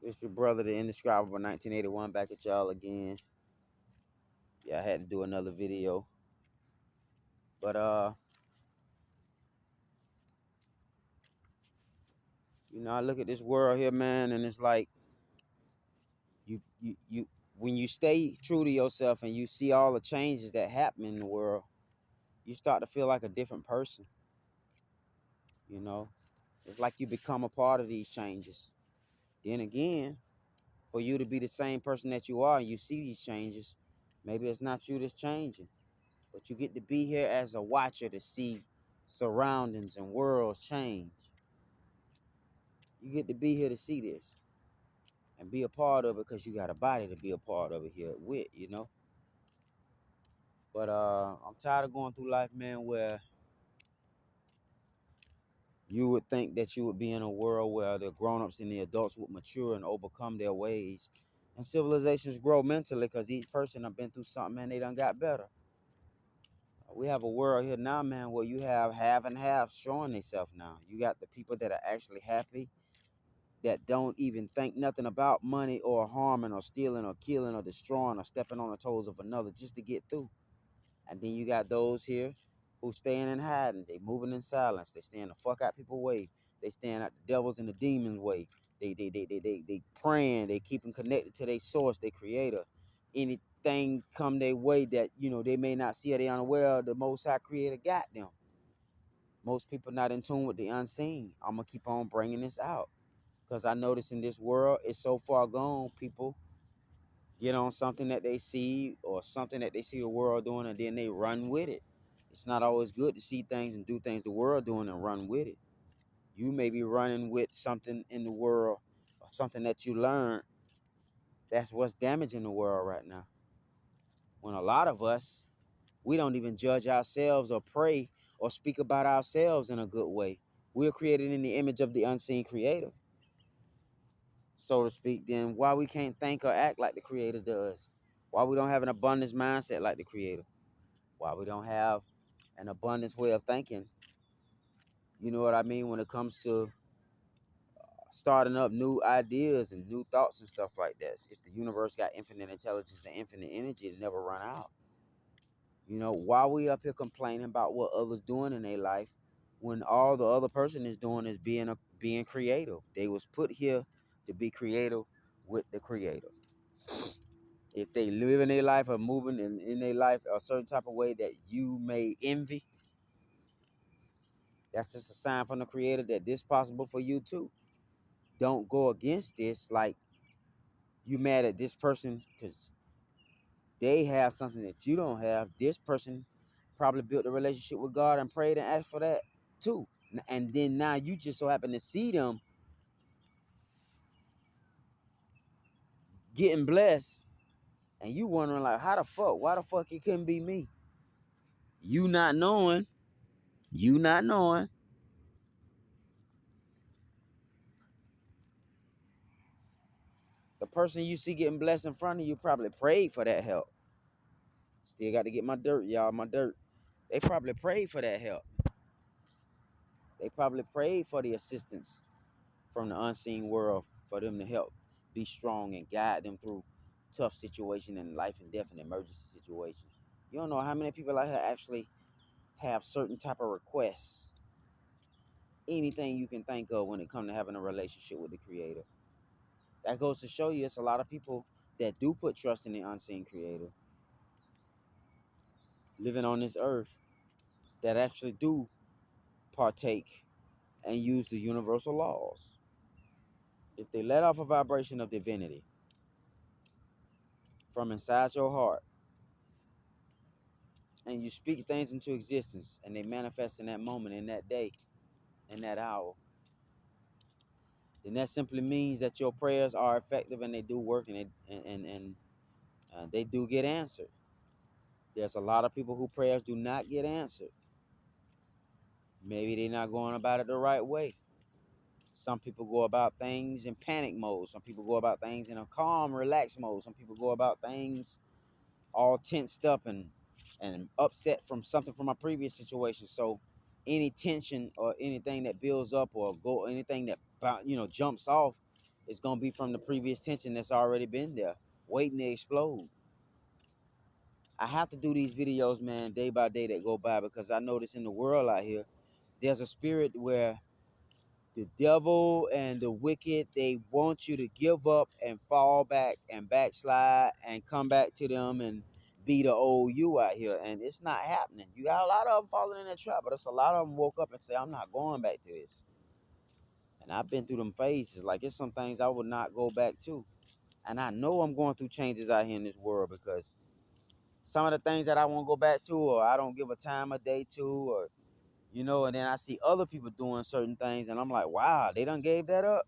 It's your brother, the indescribable 1981, back at y'all again. Yeah, I had to do another video. But I look at this world here, man, and it's like you when you stay true to yourself and you see all the changes that happen in the world, you start to feel like a different person. You know, it's like you become a part of these changes. Then again, for you to be the same person that you are and you see these changes, maybe it's not you that's changing. But you get to be here as a watcher to see surroundings and worlds change. You get to be here to see this and be a part of it because you got a body to be a part of it here with. But I'm tired of going through life, man, where you would think that you would be in a world where the grown-ups and the adults would mature and overcome their ways. And civilizations grow mentally because each person have been through something and they done got better. We have a world here now, man, where you have and half showing themselves now. You got the people that are actually happy, that don't even think nothing about money or harming or stealing or killing or destroying or stepping on the toes of another just to get through. And then you got those here who staying in hiding. They moving in silence. They staying the fuck out people's way. They staying out the devils and the demons' way. They praying. They keeping connected to their source, their creator. Anything come their way that they may not see or they unaware of, the Most High Creator got them. Most people not in tune with the unseen. I'm gonna keep on bringing this out because I notice in this world it's so far gone. People get on something that they see or something that they see the world doing, and then they run with it. It's not always good to see things and do things the world doing and run with it. You may be running with something in the world or something that you learned that's what's damaging the world right now. When a lot of us, we don't even judge ourselves or pray or speak about ourselves in a good way. We're created in the image of the unseen creator, so to speak. Then why we can't think or act like the creator does? Why we don't have an abundance mindset like the creator? Why we don't have an abundance way of thinking? You know what I mean? When it comes to starting up new ideas and new thoughts and stuff like that. If the universe got infinite intelligence and infinite energy, it never run out. Why we up here complaining about what others doing in their life when all the other person is doing is being creative. They was put here to be creative with the creator. If they live in their life or moving in their life a certain type of way that you may envy, that's just a sign from the creator that this possible for you too. Don't go against this like you mad at this person because they have something that you don't have. This person probably built a relationship with God and prayed and asked for that too. And then now you just so happen to see them getting blessed and you wondering like, how the fuck? Why the fuck it couldn't be me? You not knowing, you not knowing. The person you see getting blessed in front of you probably prayed for that help. Still got to get my dirt, y'all, my dirt. They probably prayed for that help. They probably prayed for the assistance from the unseen world for them to help be strong and guide them through tough situation and life and death and emergency situations. You don't know how many people out here actually have certain type of requests. Anything you can think of when it comes to having a relationship with the creator. That goes to show you it's a lot of people that do put trust in the unseen creator living on this earth that actually do partake and use the universal laws. If they let off a vibration of divinity from inside your heart and you speak things into existence and they manifest in that moment, in that day, in that hour, then that simply means that your prayers are effective and they do work and they do get answered. There's a lot of people who prayers do not get answered. Maybe they're not going about it the right way. Some people go about things in panic mode. Some people go about things in a calm, relaxed mode. Some people go about things all tensed up and upset from something from my previous situation. So any tension or anything that builds up or anything that jumps off It's gonna be from the previous tension that's already been there, waiting to explode. I have to do these videos, man, day by day that go by, because I notice in the world out here, there's a spirit where the devil and the wicked, they want you to give up and fall back and backslide and come back to them and be the old you out here. And it's not happening. You got a lot of them falling in that trap, but it's a lot of them woke up and say, I'm not going back to this. And I've been through them phases. Like, it's some things I would not go back to. And I know I'm going through changes out here in this world, because some of the things that I won't go back to, or I don't give a time of day to, or and then I see other people doing certain things, and I'm like, wow, they done gave that up.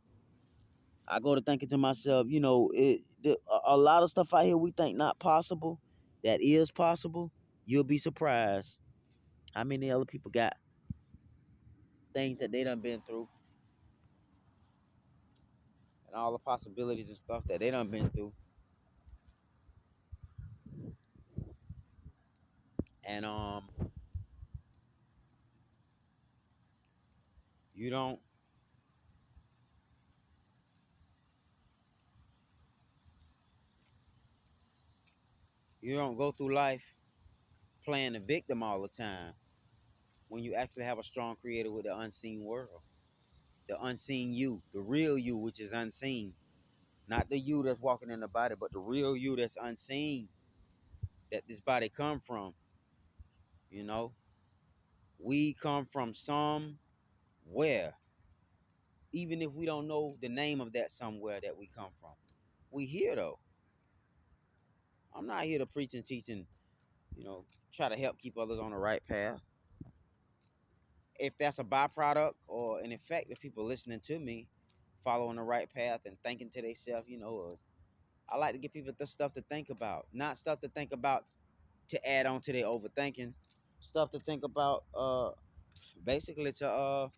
I go to thinking to myself, a lot of stuff out here we think not possible, that is possible. You'll be surprised how many other people got things that they done been through, and all the possibilities and stuff that they done been through. And you don't you don't go through life playing the victim all the time, when you actually have a strong creator with the unseen world, the unseen you, the real you, which is unseen. Not the you that's walking in the body, but the real you that's unseen, that this body come from. You know, we come from somewhere, even if we don't know the name of that somewhere that we come from. We here though. I'm not here to preach and teach and try to help keep others on the right path. If that's a byproduct or an effect of people listening to me, following the right path and thinking to themselves, I like to give people the stuff to think about, not stuff to think about to add on to their overthinking, stuff to think about, basically to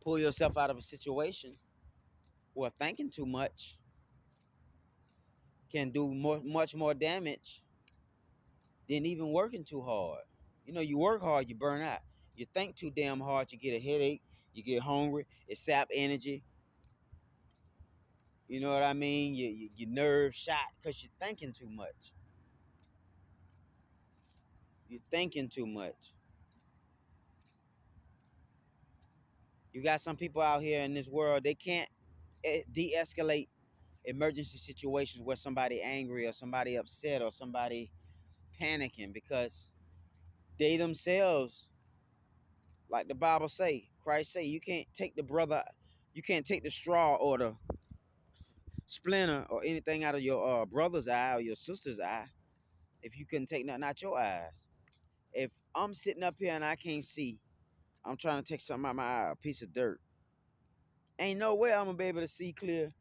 pull yourself out of a situation where thinking too much can do much more damage than even working too hard. You work hard, you burn out. You think too damn hard, you get a headache, you get hungry, it sap energy. You know what I mean? Your nerves shot because you're thinking too much. You're thinking too much. You got some people out here in this world, they can't de-escalate emergency situations where somebody angry or somebody upset or somebody panicking, because they themselves, like the Bible say, Christ say, you can't take the straw or the splinter or anything out of your brother's eye or your sister's eye if you couldn't take nothing out your eyes. If I'm sitting up here and I can't see, I'm trying to take something out my eye, a piece of dirt. Ain't no way I'm gonna be able to see clear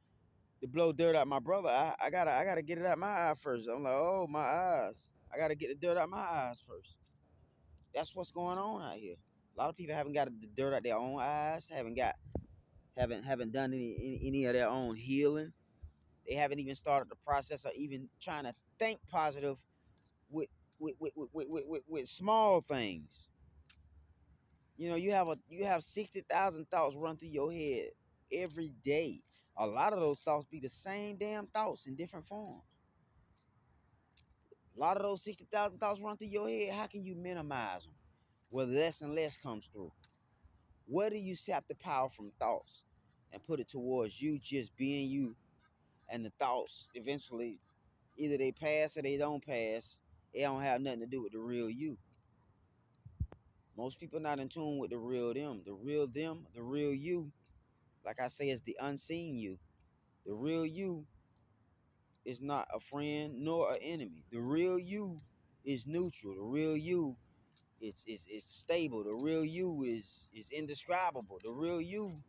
to blow dirt out my brother. I gotta get it out my eye first. I'm like, oh, my eyes. I gotta get the dirt out my eyes first. That's what's going on out here. A lot of people haven't got the dirt out their own eyes. Haven't done any of their own healing. They haven't even started the process of even trying to think positive with with small things. You have 60,000 thoughts run through your head every day. A lot of those thoughts be the same damn thoughts in different forms. A lot of those 60,000 thoughts run through your head. How can you minimize them? Where less and less comes through. Where do you sap the power from thoughts and put it towards you just being you, and the thoughts eventually either they pass or they don't pass. They don't have nothing to do with the real you. Most people not in tune with the real them. The real them, the real you, like I say, is the unseen you. The real you is not a friend nor an enemy. The real you is neutral. The real you is stable. The real you is indescribable. The real you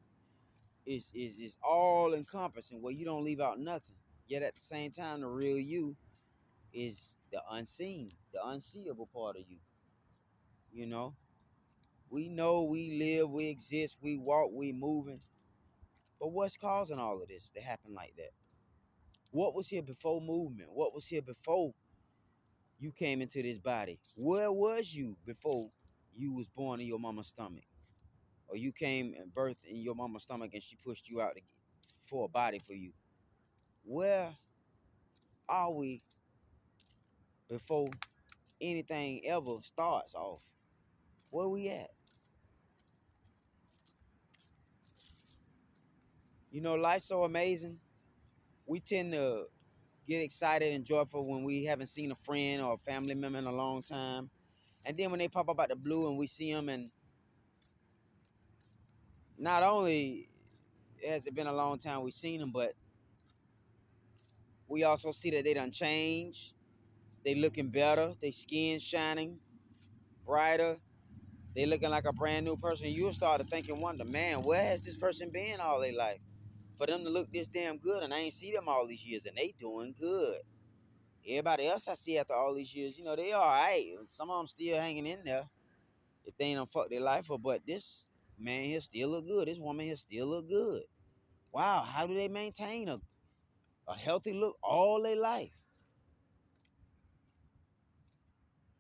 is all encompassing, where you don't leave out nothing. Yet at the same time, the real you is the unseen, the unseeable part of you. You know, we know, we live, we exist, we walk, we moving. But what's causing all of this to happen like that? What was here before movement? What was here before you came into this body? Where was you before you was born in your mama's stomach? Or you came and birthed in your mama's stomach and she pushed you out again? for a body for you. Where are we before anything ever starts off? Where we at? You know, life's so amazing. We tend to get excited and joyful when we haven't seen a friend or a family member in a long time. And then when they pop up out the blue and we see them, and not only has it been a long time we've seen them, but we also see that they done changed. They looking better. They skin shining brighter. They looking like a brand new person. You'll start to think and wonder, man, where has this person been all their life? For them to look this damn good, and I ain't see them all these years, and they doing good. Everybody else I see after all these years, they all right. Some of them still hanging in there if they ain't done fuck their life up. But this man here still look good. This woman here still look good. Wow, how do they maintain a healthy look all their life?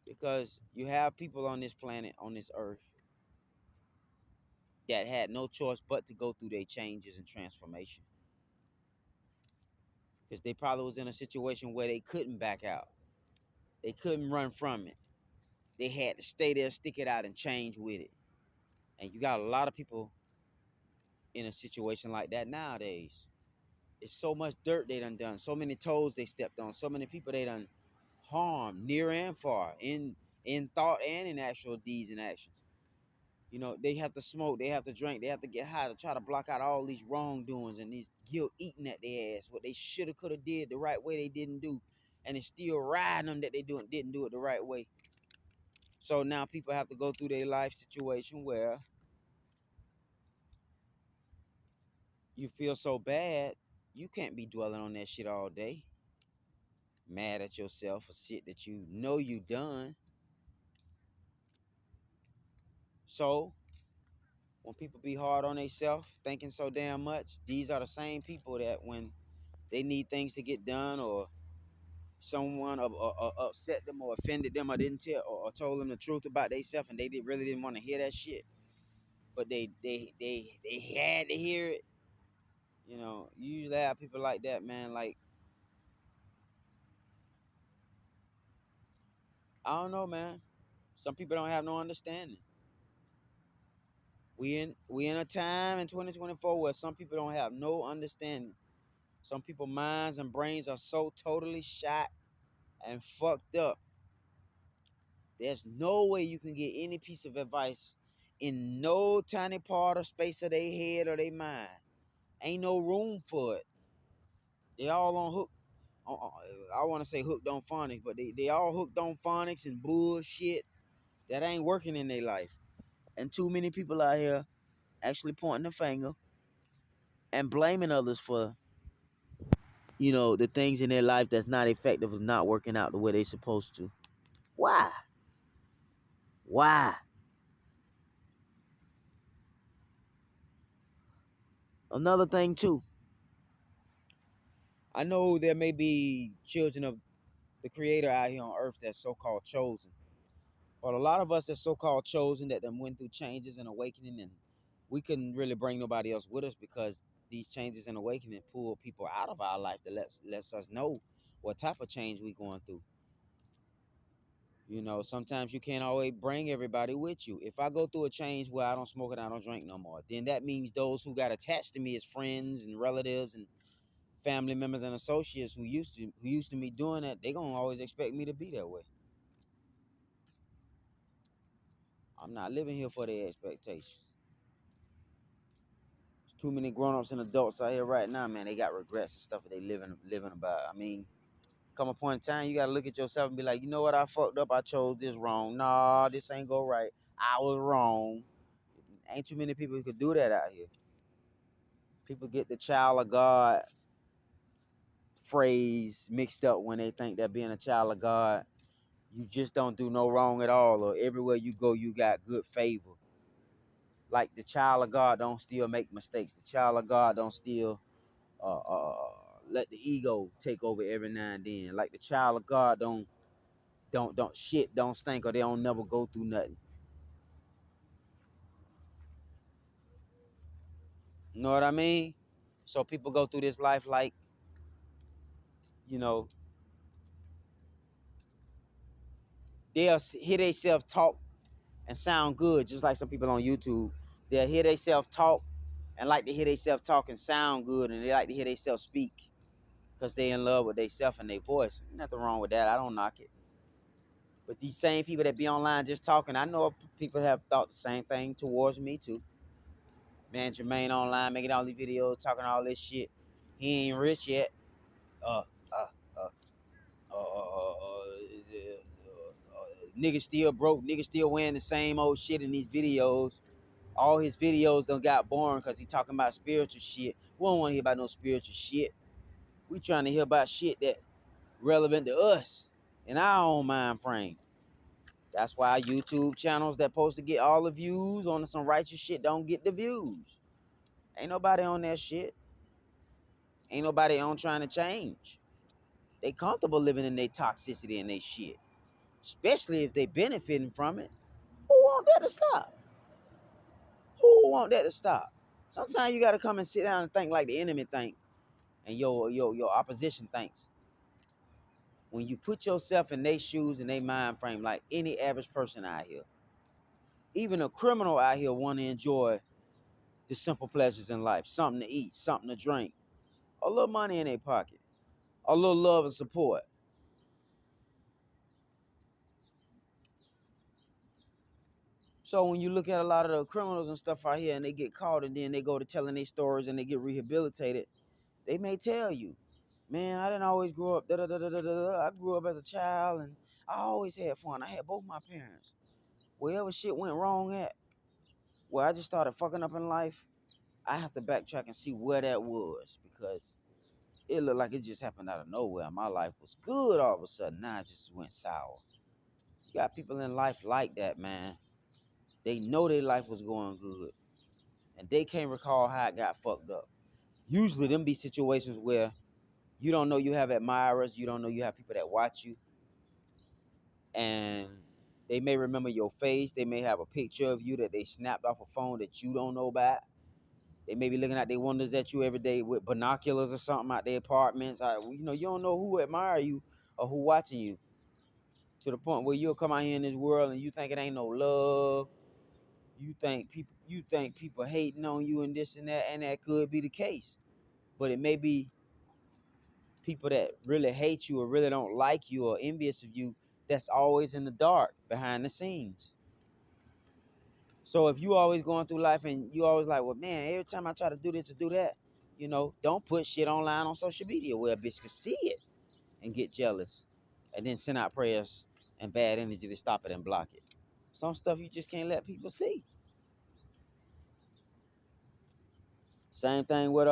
Because you have people on this planet, on this earth, that had no choice but to go through their changes and transformation. Because they probably was in a situation where they couldn't back out. They couldn't run from it. They had to stay there, stick it out, and change with it. And you got a lot of people in a situation like that nowadays. It's so much dirt they done, so many toes they stepped on, so many people they done harmed near and far, in thought and in actual deeds and actions. They have to smoke, they have to drink, they have to get high to try to block out all these wrongdoings and these guilt eating at their ass. What they shoulda, coulda did the right way, they didn't do, and it's still riding them that they didn't do it the right way. So now people have to go through their life situation where you feel so bad, you can't be dwelling on that shit all day, mad at yourself for shit that you know you done. So when people be hard on themselves, thinking so damn much, these are the same people that when they need things to get done, or someone upset them or offended them, or didn't tell or told them the truth about themselves, and they really didn't want to hear that shit, but they had to hear it. You usually have people like that, man. Like, I don't know, man. Some people don't have no understanding. We in a time in 2024 where some people don't have no understanding. Some people minds and brains are so totally shot and fucked up. There's no way you can get any piece of advice in no tiny part or space of their head or their mind. Ain't no room for it. They all on hook. I want to say hooked on phonics, but they all hooked on phonics and bullshit that ain't working in their life. And too many people out here actually pointing the finger and blaming others for the things in their life that's not effective of not working out the way they supposed to. Why? Why? Another thing too, I know there may be children of the creator out here on earth that's so-called chosen. But a lot of us that's so-called chosen that then went through changes and awakening, and we couldn't really bring nobody else with us because these changes and awakening pull people out of our life that lets us know what type of change we going through. Sometimes you can't always bring everybody with you. If I go through a change where I don't smoke and I don't drink no more, then that means those who got attached to me as friends and relatives and family members and associates who used to me doing that, they gonna always expect me to be that way. I'm not living here for their expectations. There's too many grown-ups and adults out here right now, man. They got regrets and stuff that they living about. I mean, come a point in time, you gotta look at yourself and be like, you know what, I fucked up. I chose this wrong. Nah, this ain't go right. I was wrong. Ain't too many people who could do that out here. People get the child of God phrase mixed up when they think that being a child of God, you just don't do no wrong at all, or everywhere you go, you got good favor. Like the child of God don't still make mistakes. The child of God don't still let the ego take over every now and then. Like the child of God don't shit don't stink, or they don't never go through nothing. You know what I mean? So people go through this life like, you know, they'll hear themselves talk and sound good, just like some people on YouTube. They'll hear themselves talk and like to hear themselves talk and sound good, and they like to hear themselves speak because they in love with themselves and their voice. Nothing wrong with that. I don't knock it. But these same people that be online just talking, I know people have thought the same thing towards me too. Man, Jermaine online making all these videos, talking all this shit. He ain't rich yet. Uh, uh, uh, nigga still broke. Nigga still wearing the same old shit in these videos. All his videos done got boring because he talking about spiritual shit. We don't want to hear about no spiritual shit. We trying to hear about shit that relevant to us in our own mind frame. That's why YouTube channels that supposed to get all the views on some righteous shit don't get the views. Ain't nobody on that shit. Ain't nobody on trying to change. They comfortable living in their toxicity and their shit. Especially if they benefiting from it. Who want that to stop? Who want that to stop? Sometimes you gotta come and sit down and think like the enemy think and your opposition thinks. When you put yourself in their shoes and their mind frame, like any average person out here, even a criminal out here want to enjoy the simple pleasures in life, something to eat, something to drink, a little money in their pocket, a little love and support. So when you look at a lot of the criminals and stuff out here and they get caught and then they go to telling their stories and they get rehabilitated, they may tell you, man, I didn't always grow up, da da da da da da. I grew up as a child and I always had fun. I had both my parents. Wherever shit went wrong at, where I just started fucking up in life, I have to backtrack and see where that was because it looked like it just happened out of nowhere. My life was good all of a sudden. Now it just went sour. You got people in life like that, man. They know their life was going good and they can't recall how it got fucked up. Usually them be situations where you don't know you have admirers, you don't know you have people that watch you, and they may remember your face. They may have a picture of you that they snapped off a phone that you don't know about. They may be looking out their windows at you every day with binoculars or something out their apartments. You don't know who admire you or who watching you to the point where you'll come out here in this world and you think it ain't no love. You think people hating on you and this and that could be the case. But it may be people that really hate you or really don't like you or envious of you that's always in the dark behind the scenes. So if you always going through life and you always like, well, man, every time I try to do this or do that, don't put shit online on social media where a bitch can see it and get jealous and then send out prayers and bad energy to stop it and block it. Some stuff you just can't let people see. Same thing with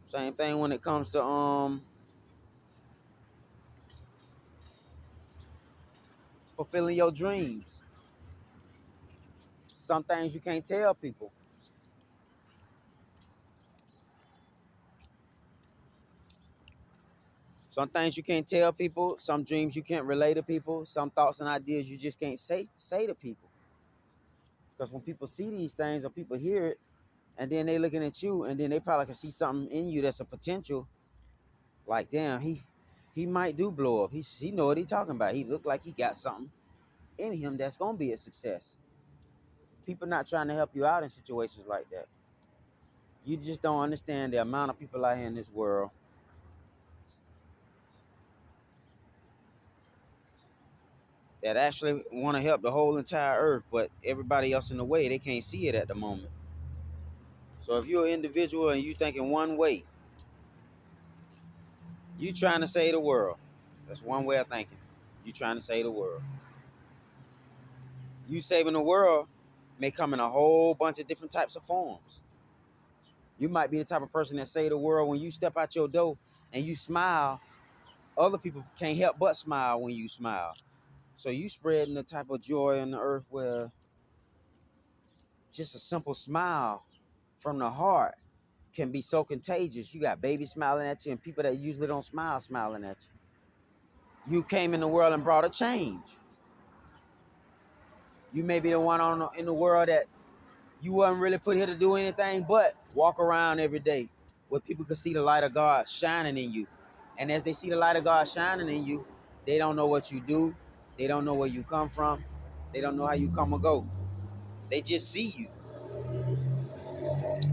same thing when it comes to fulfilling your dreams. Some things you can't tell people. Some things you can't tell people. Some dreams you can't relay to people. Some thoughts and ideas you just can't say to people. Because when people see these things or people hear it, and then they looking at you, and then they probably can see something in you that's a potential. Like, damn, he might do blow up. He know what he talking about. He look like he got something in him that's gonna be a success. People not trying to help you out in situations like that. You just don't understand the amount of people out here in this world that actually want to help the whole entire earth, but everybody else in the way, they can't see it at the moment. So if you're an individual and you thinking one way, you trying to save the world. That's one way of thinking. You trying to save the world. You saving the world may come in a whole bunch of different types of forms. You might be the type of person that save the world when you step out your door and you smile. Other people can't help but smile when you smile. So you spreading the type of joy on the earth where just a simple smile from the heart can be so contagious. You got babies smiling at you and people that usually don't smile smiling at you. You came in the world and brought a change. You may be the one in the world that you wasn't really put here to do anything but walk around every day where people can see the light of God shining in you. And as they see the light of God shining in you, they don't know what you do. They don't know where you come from. They don't know how you come or go. They just see you.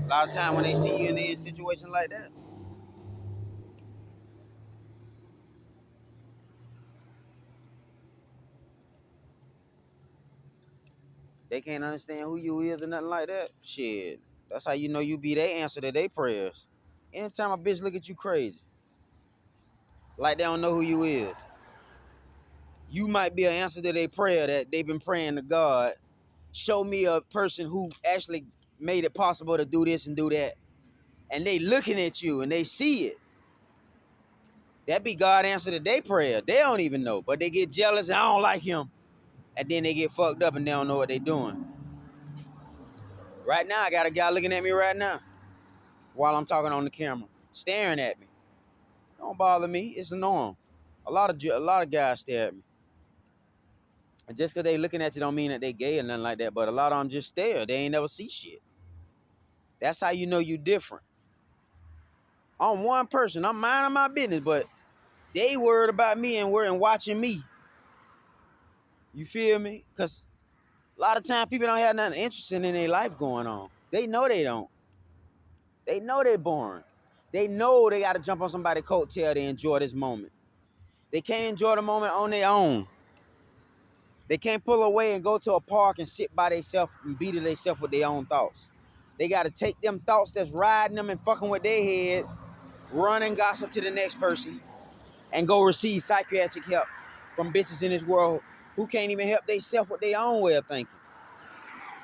A lot of time when they see you in a situation like that, they can't understand who you is or nothing like that. Shit. That's how you know you be their answer to their prayers. Anytime a bitch look at you crazy, like they don't know who you is, you might be an answer to their prayer that they've been praying to God. Show me a person who actually made it possible to do this and do that. And they looking at you and they see it. That be God answer to their prayer. They don't even know. But they get jealous and I don't like him. And then they get fucked up and they don't know what they doing. Right now, I got a guy looking at me right now while I'm talking on the camera, staring at me. Don't bother me. It's a norm. A lot of guys stare at me. And just because they looking at you don't mean that they gay or nothing like that. But a lot of them just stare. They ain't never see shit. That's how you know you different. I'm one person. I'm minding my business, but they worried about me and watching me. You feel me? Because a lot of time people don't have nothing interesting in their life going on. They know they don't. They know they're boring. They know they got to jump on somebody's coattail to enjoy this moment. They can't enjoy the moment on their own. They can't pull away and go to a park and sit by themselves and be to themselves with their own thoughts. They got to take them thoughts that's riding them and fucking with their head, run and gossip to the next person, and go receive psychiatric help from bitches in this world who can't even help themselves with their own way of thinking.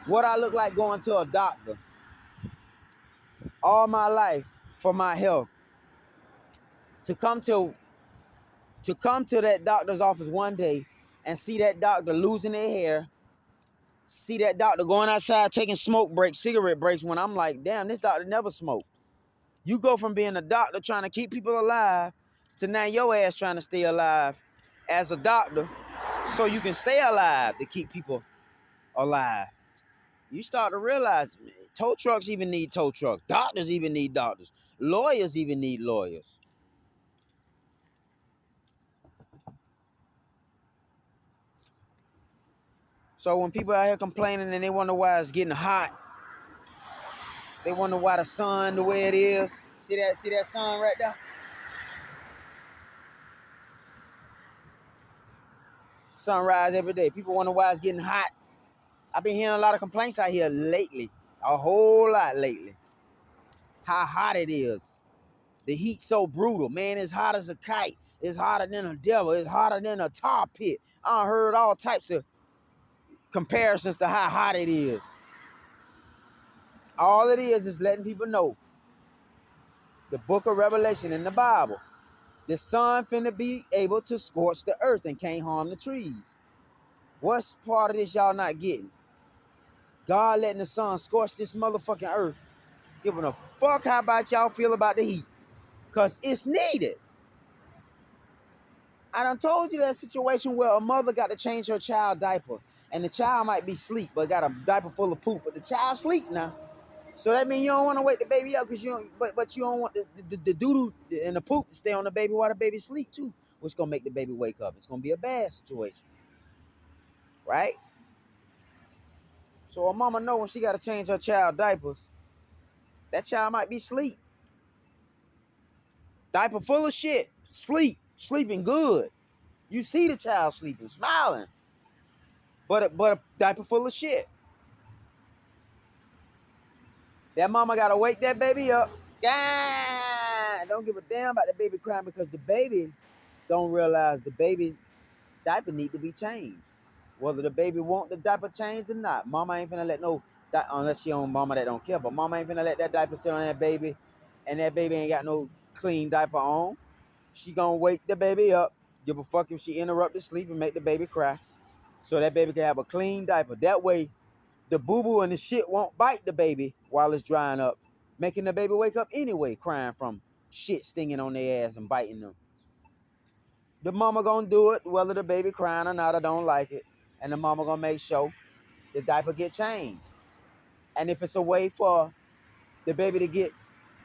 What I look like going to a doctor all my life for my health, to come to that doctor's office one day and see that doctor losing their hair, see that doctor going outside taking smoke breaks, cigarette breaks, when I'm like, damn, this doctor never smoked. You go from being a doctor trying to keep people alive to now your ass trying to stay alive as a doctor so you can stay alive to keep people alive. You start to realize tow trucks even need tow trucks. Doctors even need doctors. Lawyers even need lawyers. So when people out here complaining and they wonder why it's getting hot, they wonder why the sun the way it is. See that sun right there? Sunrise every day. People wonder why it's getting hot. I've been hearing a lot of complaints out here lately. A whole lot lately. How hot it is. The heat so brutal. Man, it's hot as a kite. It's hotter than a devil. It's hotter than a tar pit. I heard all types of comparisons to how hot it is. All it is letting people know the book of Revelation in the Bible. The sun finna be able to scorch the earth and can't harm the trees. What's part of this y'all not getting? God letting the sun scorch this motherfucking earth. Giving a fuck how about y'all feel about the heat. Because it's needed. I done told you that situation where a mother got to change her child diaper. And the child might be asleep, but got a diaper full of poop. But the child sleep now. So that means you don't want to wake the baby up because you don't, but you don't want the doo-doo and the poop to stay on the baby while the baby sleep too, which gonna make the baby wake up. It's gonna be a bad situation, right? So a mama know when she gotta change her child diapers, that child might be asleep. Diaper full of shit, sleeping good. You see the child sleeping, smiling, but a diaper full of shit. That mama gotta wake that baby up. Yeah, don't give a damn about the baby crying because the baby don't realize the baby diaper need to be changed. Whether the baby want the diaper changed or not. Mama ain't finna let no, unless she own mama that don't care, but mama ain't finna let that diaper sit on that baby and that baby ain't got no clean diaper on. She gonna wake the baby up, give a fuck if she interrupt the sleep and make the baby cry. So that baby can have a clean diaper. That way, the boo-boo and the shit won't bite the baby while it's drying up, making the baby wake up anyway, crying from shit stinging on their ass and biting them. The mama gonna do it, whether the baby crying or not, I don't like it. And the mama gonna make sure. the diaper get changed. And if it's a way for the baby to get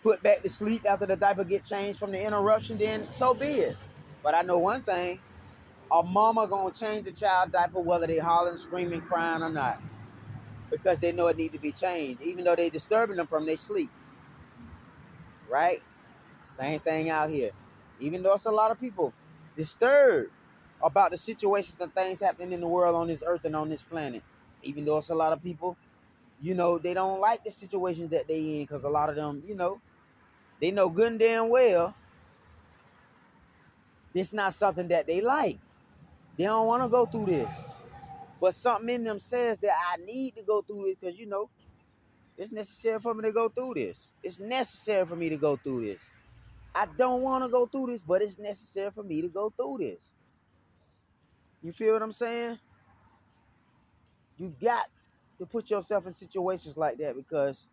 put back to sleep after the diaper get changed from the interruption, then so be it. But I know one thing, a mama gonna change a child diaper whether they hollering, screaming, crying or not. Because they know it need to be changed, even though they disturbing them from their sleep. Right? Same thing out here. Even though it's a lot of people disturbed about the situations and things happening in the world on this earth and on this planet. Even though it's a lot of people, they don't like the situations that they in because a lot of them, they know good and damn well this not something that they like. They don't want to go through this. But something in them says that I need to go through this because, it's necessary for me to go through this. It's necessary for me to go through this. I don't want to go through this, but it's necessary for me to go through this. You feel what I'm saying? You got to put yourself in situations like that because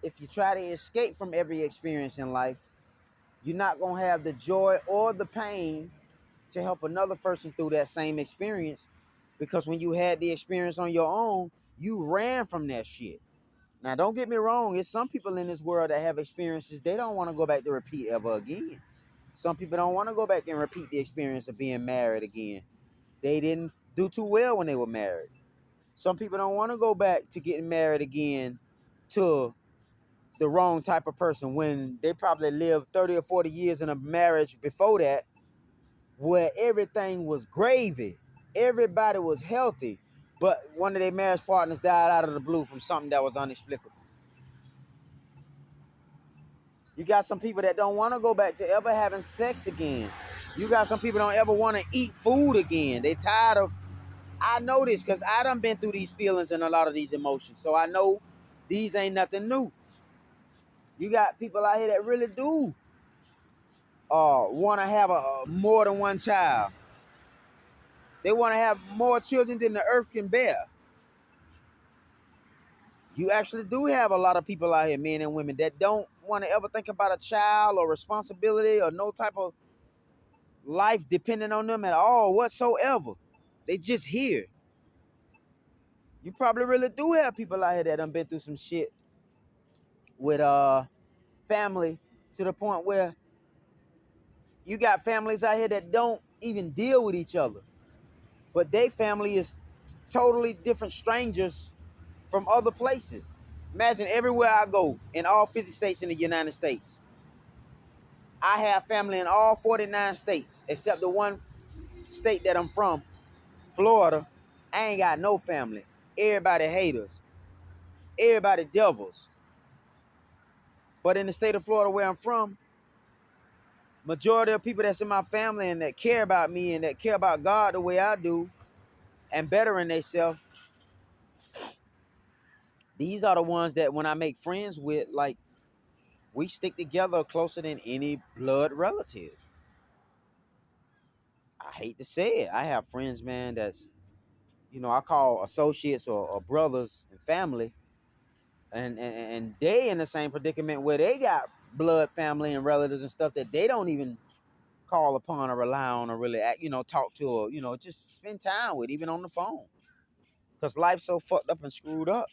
if you try to escape from every experience in life, you're not going to have the joy or the pain to help another person through that same experience because when you had the experience on your own, you ran from that shit. Now, don't get me wrong. It's some people in this world that have experiences they don't want to go back to repeat ever again. Some people don't want to go back and repeat the experience of being married again. They didn't do too well when they were married. Some people don't want to go back to getting married again to the wrong type of person when they probably lived 30 or 40 years in a marriage before that where everything was gravy. Everybody was healthy, but one of their marriage partners died out of the blue from something that was inexplicable. You got some people that don't want to go back to ever having sex again. You got some people don't ever want to eat food again. They tired of. I know this because I done been through these feelings and a lot of these emotions. So I know these ain't nothing new. You got people out here that really do want to have a more than one child. They want to have more children than the earth can bear. You actually do have a lot of people out here, men and women, that don't want to ever think about a child or responsibility or no type of life depending on them at all whatsoever. They just here. You probably really do have people out here that done been through some shit with family to the point where you got families out here that don't even deal with each other. But their family is totally different strangers from other places. Imagine everywhere I go in all 50 states in the United States. I have family in all 49 states except the one state that I'm from, Florida. I ain't got no family. Everybody haters. Everybody devils. But in the state of Florida where I'm from, majority of people that's in my family and that care about me and that care about God the way I do and bettering themselves, these are the ones that when I make friends with, like, we stick together closer than any blood relative. I hate to say it. I have friends, man, that's, I call associates or brothers and family, and they in the same predicament where they got blood family and relatives and stuff that they don't even call upon or rely on or really act, talk to or, just spend time with, even on the phone. Because life's so fucked up and screwed up.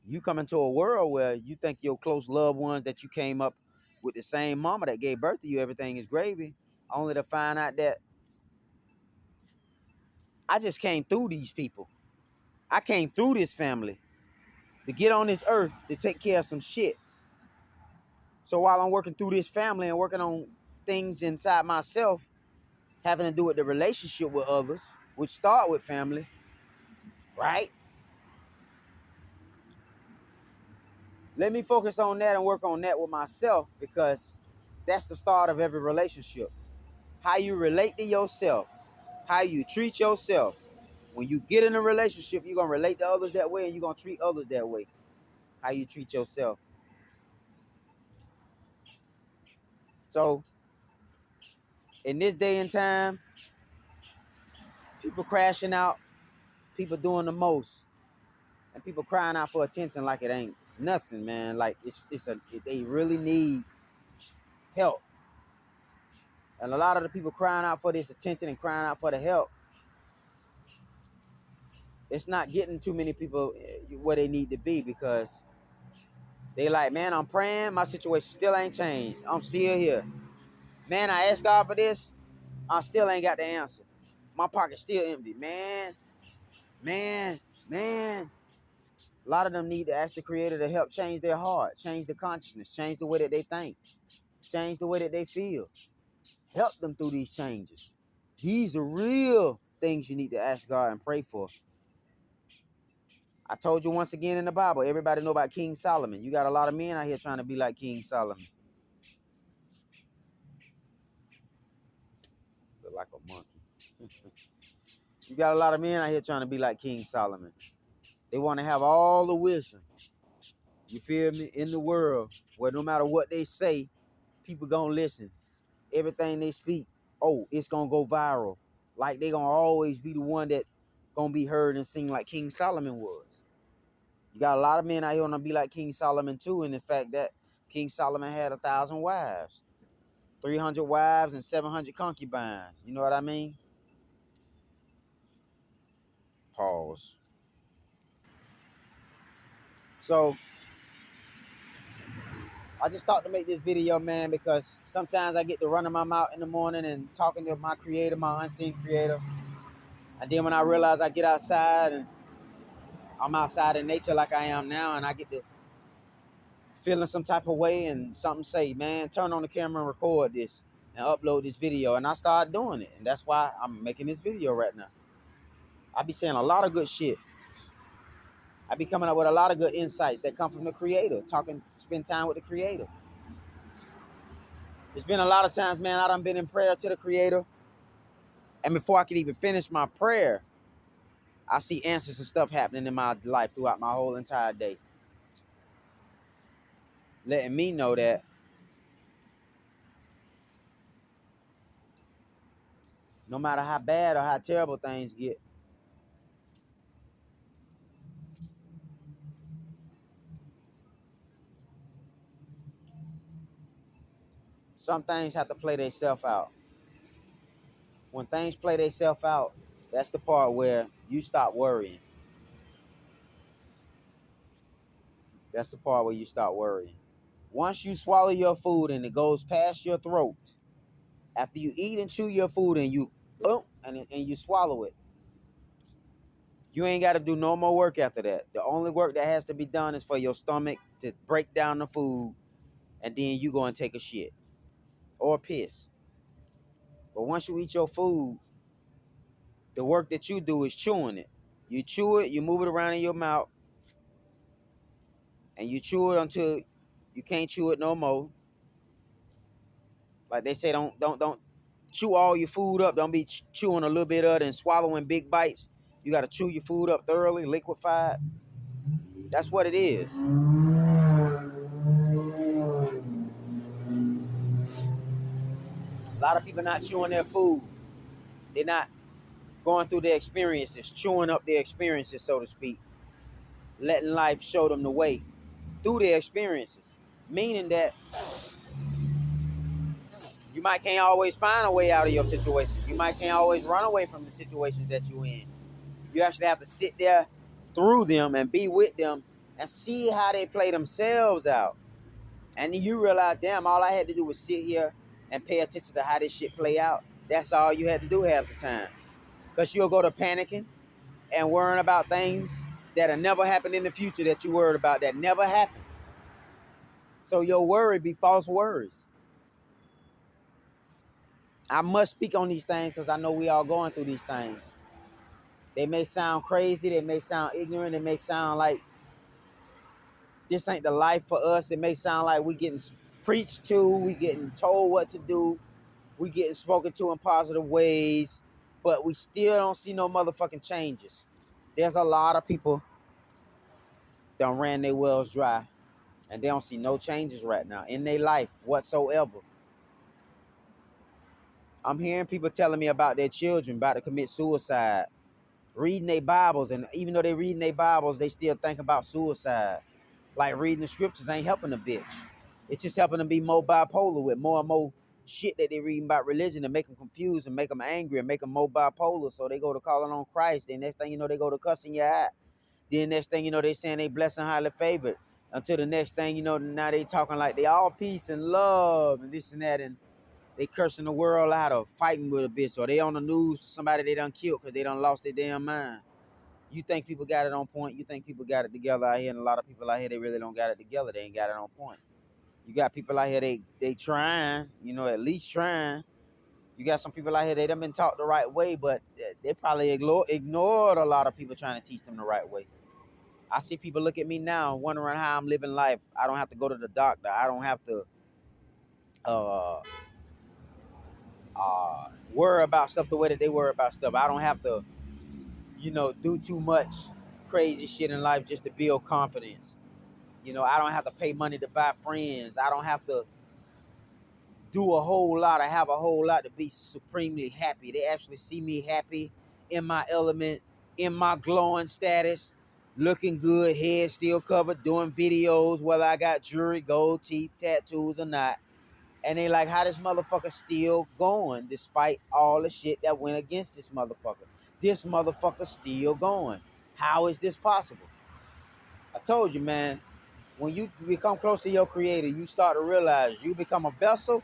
You come into a world where you think your close loved ones that you came up with the same mama that gave birth to you, everything is gravy, only to find out that I just came through these people. I came through this family to get on this earth to take care of some shit. So while I'm working through this family and working on things inside myself, having to do with the relationship with others, which start with family, right? Let me focus on that and work on that with myself because that's the start of every relationship. How you relate to yourself, how you treat yourself. When you get in a relationship, you're going to relate to others that way and you're going to treat others that way. How you treat yourself. So, in this day and time, people crashing out, people doing the most, and people crying out for attention like it ain't nothing, man. Like they really need help. And a lot of the people crying out for this attention and crying out for the help, It's not getting too many people where they need to be because they like, man, I'm praying, my situation still ain't changed. I'm still here. Man, I asked God for this, I still ain't got the answer. My pocket's still empty. Man, man. A lot of them need to ask the Creator to help change their heart, change the consciousness, change the way that they think, change the way that they feel. Help them through these changes. These are real things you need to ask God and pray for. I told you once again in the Bible, everybody know about King Solomon. You got a lot of men out here trying to be like King Solomon. Look like a monkey. You got a lot of men out here trying to be like King Solomon. They want to have all the wisdom, you feel me, in the world, where no matter what they say, people gonna listen. Everything they speak, oh, it's gonna go viral. Like they gonna always be the one that gonna be heard and sing like King Solomon was. You got a lot of men out here wanna be like King Solomon too, and the fact that King Solomon had 1,000 wives, 300 wives, and 700 concubines. You know what I mean? Pause. So I just thought to make this video, man, because sometimes I get to running my mouth in the morning and talking to my creator, my unseen creator. And then when I realize I get outside and I'm outside in nature like I am now, and I get to feeling some type of way and something say, man, turn on the camera and record this and upload this video. And I started doing it. And that's why I'm making this video right now. I be saying a lot of good shit. I be coming up with a lot of good insights that come from the creator, spend time with the creator. There's been a lot of times, man, I done been in prayer to the creator. And before I could even finish my prayer, I see answers and stuff happening in my life throughout my whole entire day. Letting me know that no matter how bad or how terrible things get, some things have to play themselves out. When things play themselves out, that's the part where you stop worrying. That's the part where you stop worrying. Once you swallow your food and it goes past your throat, after you eat and chew your food and you and you swallow it, you ain't got to do no more work after that. The only work that has to be done is for your stomach to break down the food, and then you go and take a shit or piss. But once you eat your food, the work that you do is chewing it. You chew it, you move it around in your mouth, and you chew it until you can't chew it no more. Like they say, don't chew all your food up. Don't be chewing a little bit of it and swallowing big bites. You got to chew your food up thoroughly, liquefied. That's what it is. A lot of people not chewing their food. They're not going through their experiences, chewing up their experiences, so to speak, letting life show them the way through their experiences. Meaning that you might can't always find a way out of your situation. You might can't always run away from the situations that you're in. You actually have to sit there through them and be with them and see how they play themselves out. And then you realize, damn, all I had to do was sit here and pay attention to how this shit play out. That's all you had to do half the time. Because you'll go to panicking and worrying about things that'll never happen in the future that you worried about that never happened. So your worry be false worries. I must speak on these things because I know we all going through these things. They may sound crazy. They may sound ignorant. It may sound like this ain't the life for us. It may sound like we getting preached to. We getting told what to do. We getting spoken to in positive ways. But we still don't see no motherfucking changes. There's a lot of people that ran their wells dry. And they don't see no changes right now in their life whatsoever. I'm hearing people telling me about their children about to commit suicide, reading their Bibles, and even though they're reading their Bibles, they still think about suicide. Like reading the scriptures ain't helping a bitch. It's just helping them be more bipolar with more and more shit that they reading about religion to make them confused and make them angry and make them more bipolar. So they go to calling on Christ. Then next thing you know, they go to cussing you out. Then next thing you know, they saying they blessed and highly favored. Until the next thing you know, now they talking like they all peace and love and this and that, and they cursing the world out or fighting with a bitch, or they on the news somebody they done killed because they done lost their damn mind. You think people got it on point? You think people got it together out here? And a lot of people out here, they really don't got it together. They ain't got it on point. You got people out here, they trying, at least trying. You got some people out here, they done been taught the right way, but they probably ignored a lot of people trying to teach them the right way. I see people look at me now wondering how I'm living life. I don't have to go to the doctor. I don't have to uh, worry about stuff the way that they worry about stuff. I don't have to, do too much crazy shit in life just to build confidence. I don't have to pay money to buy friends. I don't have to do a whole lot or have a whole lot to be supremely happy. They actually see me happy, in my element, in my glowing status, looking good, head still covered, doing videos, whether I got jewelry, gold teeth, tattoos or not. And they like, how this motherfucker still going despite all the shit that went against this motherfucker. This motherfucker still going. How is this possible? I told you, man, when you become close to your creator, you start to realize you become a vessel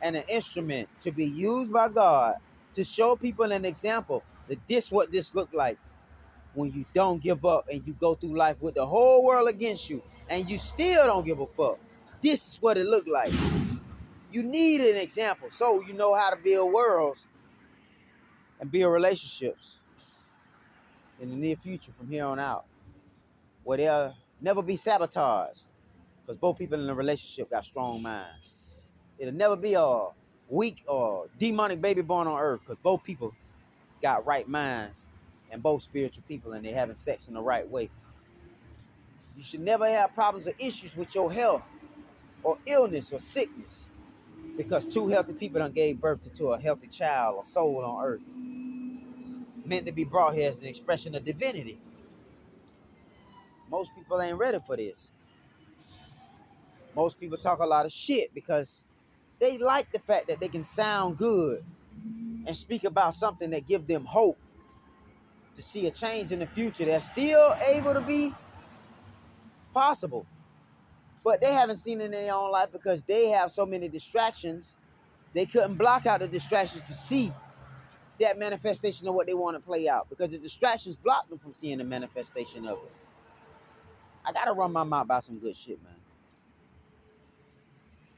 and an instrument to be used by God to show people an example that this what this look like when you don't give up and you go through life with the whole world against you and you still don't give a fuck. This is what it look like. You need an example so you know how to build worlds and build relationships in the near future from here on out, where they'll never be sabotaged because both people in a relationship got strong minds. It'll never be a weak or demonic baby born on earth because both people got right minds and both spiritual people and they're having sex in the right way. You should never have problems or issues with your health or illness or sickness because two healthy people done gave birth to a healthy child or soul on earth meant to be brought here as an expression of divinity. Most people ain't ready for this. Most people talk a lot of shit because they like the fact that they can sound good and speak about something that gives them hope to see a change in the future that's still able to be possible. But they haven't seen it in their own life because they have so many distractions. They couldn't block out the distractions to see that manifestation of what they want to play out because the distractions block them from seeing the manifestation of it. I gotta run my mouth about some good shit, man.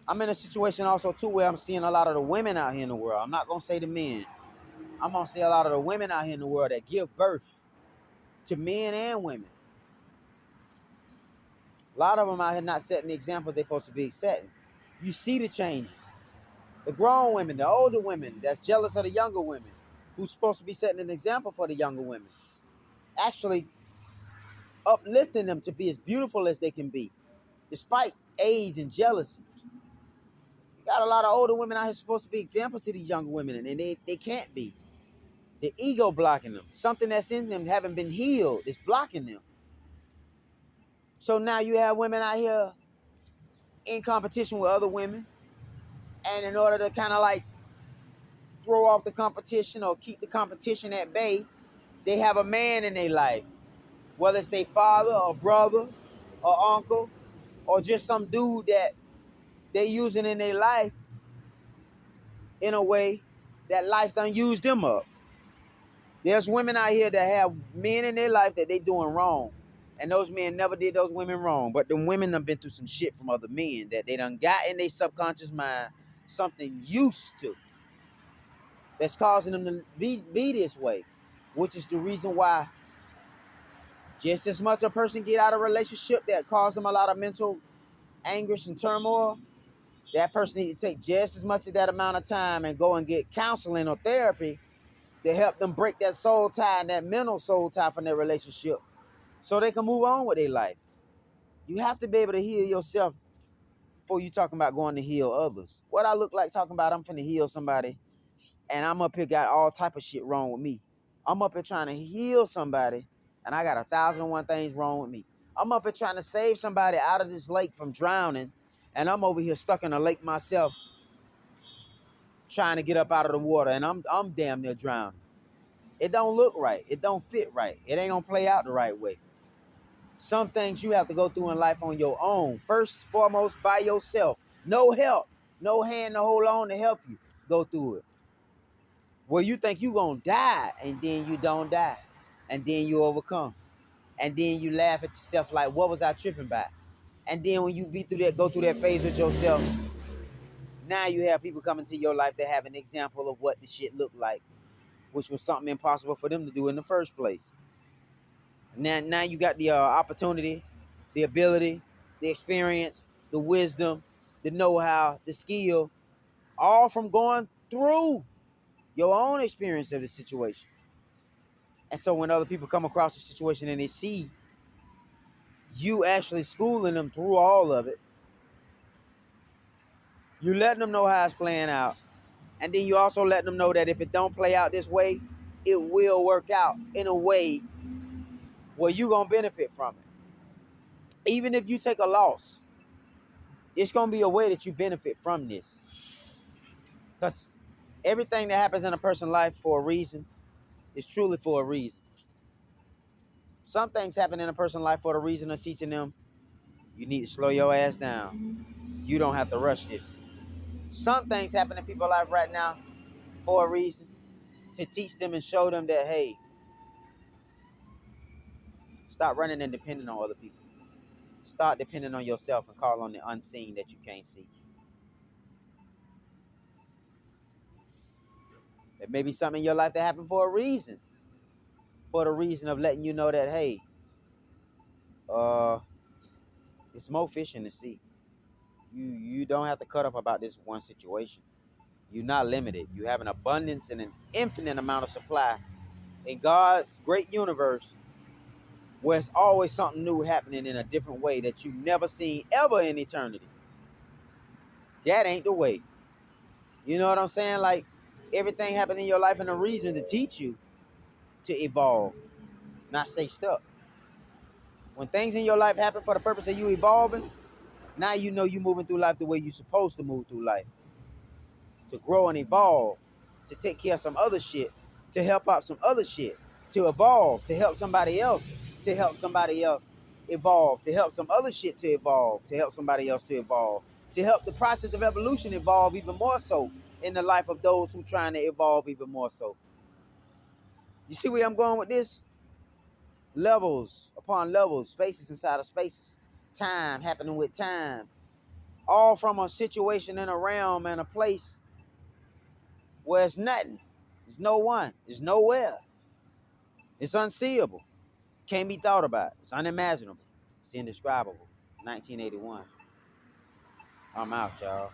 I'm in a situation also too where I'm seeing a lot of the women out here in the world. I'm not gonna say the men. I'm gonna say a lot of the women out here in the world that give birth to men and women. A lot of them out here not setting the example they're supposed to be setting. You see the changes. The grown women, the older women that's jealous of the younger women, who's supposed to be setting an example for the younger women, actually uplifting them to be as beautiful as they can be, despite age and jealousy. You got a lot of older women out here supposed to be examples to these younger women, and they can't be. The ego blocking them. Something that's in them haven't been healed. It's blocking them. So now you have women out here in competition with other women, and in order to kind of like throw off the competition or keep the competition at bay, they have a man in their life, whether it's their father or brother or uncle or just some dude that they using in their life in a way that life done used them up. There's women out here that have men in their life that they doing wrong. And those men never did those women wrong. But the women done been through some shit from other men that they done got in their subconscious mind something used to that's causing them to be this way, which is the reason why just as much a person get out of a relationship that caused them a lot of mental anguish and turmoil, that person need to take just as much of that amount of time and go and get counseling or therapy to help them break that soul tie and that mental soul tie from their relationship so they can move on with their life. You have to be able to heal yourself before you talking about going to heal others. What I look like talking about I'm finna heal somebody and I'm up here got all type of shit wrong with me. I'm up here trying to heal somebody and I got 1,001 things wrong with me. I'm up here trying to save somebody out of this lake from drowning and I'm over here stuck in a lake myself trying to get up out of the water, and I'm damn near drowning. It don't look right. It don't fit right. It ain't gonna play out the right way. Some things you have to go through in life on your own. First, foremost, by yourself. No help. No hand to hold on to help you go through it. Where you think you gonna die, and then you don't die. And then you overcome. And then you laugh at yourself like, what was I tripping by? And then when you go through that phase with yourself, now you have people coming to your life that have an example of what the shit looked like, which was something impossible for them to do in the first place. Now you got the opportunity, the ability, the experience, the wisdom, the know-how, the skill, all from going through your own experience of the situation. And so when other people come across the situation and they see you actually schooling them through all of it, you letting them know how it's playing out. And then you also let them know that if it don't play out this way, it will work out in a way where you're going to benefit from it. Even if you take a loss, it's going to be a way that you benefit from this. Because everything that happens in a person's life for a reason is truly for a reason. Some things happen in a person's life for the reason of teaching them, you need to slow your ass down. You don't have to rush this. Some things happen in people's life right now for a reason, to teach them and show them that, hey, stop running and depending on other people. Start depending on yourself and call on the unseen that you can't see. There may be something in your life that happened for a reason. For the reason of letting you know that, hey, it's more fish in the sea. You don't have to cut up about this one situation. You're not limited. You have an abundance and an infinite amount of supply in God's great universe, where it's always something new happening in a different way that you've never seen ever in eternity. That ain't the way. You know what I'm saying? Like, everything happened in your life and a reason to teach you to evolve, not stay stuck. When things in your life happen for the purpose of you evolving, now you know you're moving through life the way you're supposed to move through life. To grow and evolve, to take care of some other shit, to help out some other shit, to evolve, to help somebody else, evolve, to help some other shit to evolve, to help somebody else to evolve, to help the process of evolution evolve even more so in the life of those who trying to evolve even more so. You see where I'm going with this? Levels upon levels, spaces inside of spaces, time happening with time, all from a situation in a realm and a place where it's nothing. There's no one. There's nowhere. It's unseeable. Can't be thought about. It's unimaginable. It's indescribable. 1981. I'm out, y'all.